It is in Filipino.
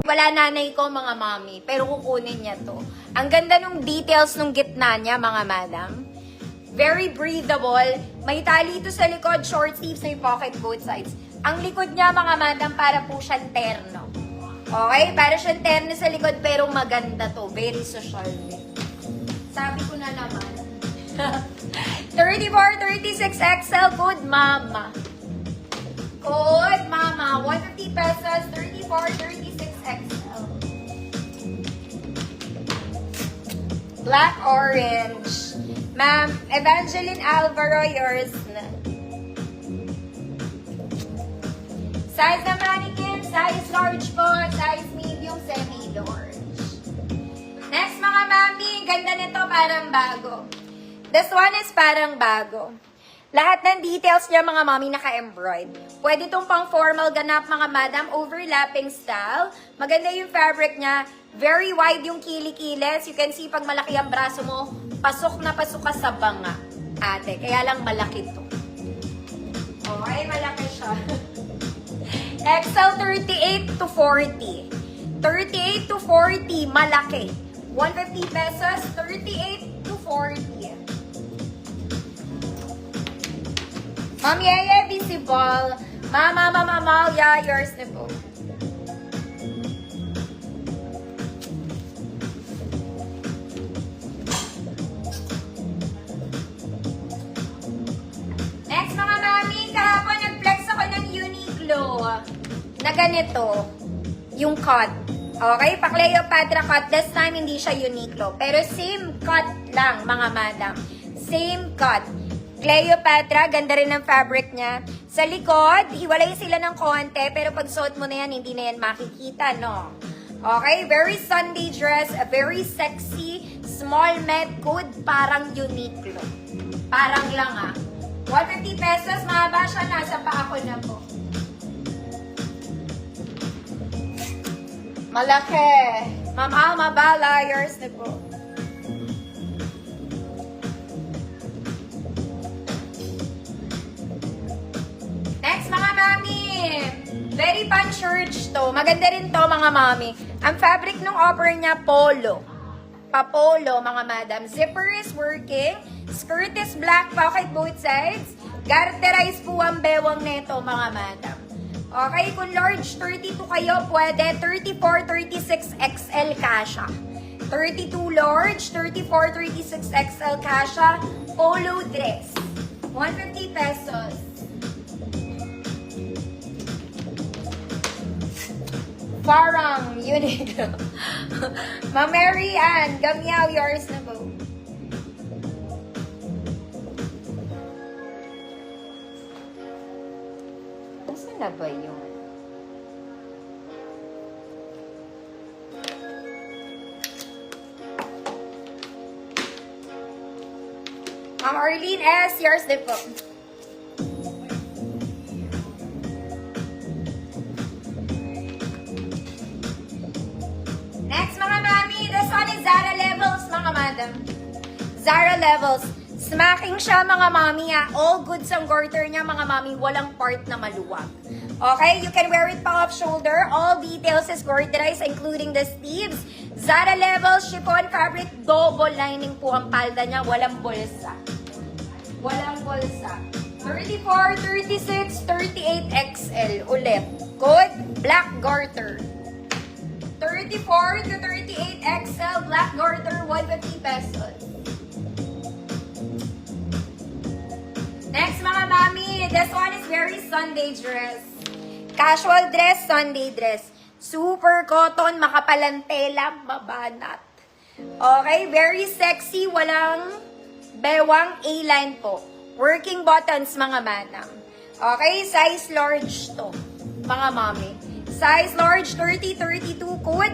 Wala nanay ko, mga mami, pero kukunin niya to. Ang ganda nung details nung gitna niya, mga madam. Very breathable. May tali ito sa likod, short sleeves, may pocket both sides. Ang likod niya, mga madam, para po siyang terno. Okay? Para siyang terno sa likod, pero maganda to. Very social. Sabi ko na naman. 34-36 XL, code mama. Code mama. 150 pesos, 34-36 XL. Black orange. Ma'am, Evangeline Alvaro, yours na. Size na mannequin, size large po, size medium, semi-large. Next, mga mami, ganda nito, parang bago. This one is parang bago. Lahat ng details niya, mga mami, naka-embroid. Pwede itong pang formal ganap, mga madam, overlapping style. Maganda yung fabric niya. Very wide yung kilikili. You can see, pag malaki ang braso mo, pasok na pasok ka sa banga, ate. Kaya lang malaki to. Okay, malaki siya. XL 38 to 40. 38 to 40, malaki. 150 pesos, 38 to 40. Ma'am Yeye, visible. Mama, Malia, yours na po. Next, mga mami, kahapon nag-flex ako ng Uniqlo na ganito, yung cut. Okay, pa Cleopatra cut. This time, hindi siya Uniqlo. Pero same cut lang, mga madam. Same cut. Cleopatra, ganda rin ang fabric niya. Sa likod, hiwalay sila ng konti, pero pag suot mo na yan, hindi na yan makikita, no? Okay, very Sunday dress, a very sexy, small met code, parang Uniqlo. Parang lang, 150 pesos, mahaba siya, nasa paa ko na po. Malaki. Ma'am Alma Bala, yours na po. Next, mga mami. Very pan-church to. Maganda rin to, mga mami. Ang fabric ng offer niya, polo. Pa-polo, mga madam. Zipper is working. Skirt is black, pocket both sides. Garterize po ang bewang nito, mga madam. Okay, kung large 32 kayo, pwede 34-36 XL kasha. 32 large, 34-36 XL kasha, polo dress. 150 pesos. Parang Uniqlo. Ma'am Mary Ann, Gamiao, yours na po. Nasaan na ba yun? Ma'am Arlene S., yours na po. Next, mga mami, this one is Zara Levels, mga madam. Zara Levels. Smacking siya, mga mami, all goods ang garter niya, mga mami. Walang part na maluwag. Okay, you can wear it pa off shoulder. All details is garterized, including the sleeves. Zara Levels, chiffon fabric, double lining po ang palda niya. Walang bulsa. Walang bulsa. 34, 36, 38 XL. Ulit. Good. Black garter. 34 to 38 XL, black garter, 150 pesos. Next, mga mami, this one is very Sunday dress. Casual dress, Sunday dress. Super cotton, makapalang tela, mabanat. Okay, very sexy, walang bewang A-line po. Working buttons, mga madam. Okay, size large to, mga mami. Size large, 30-32, code.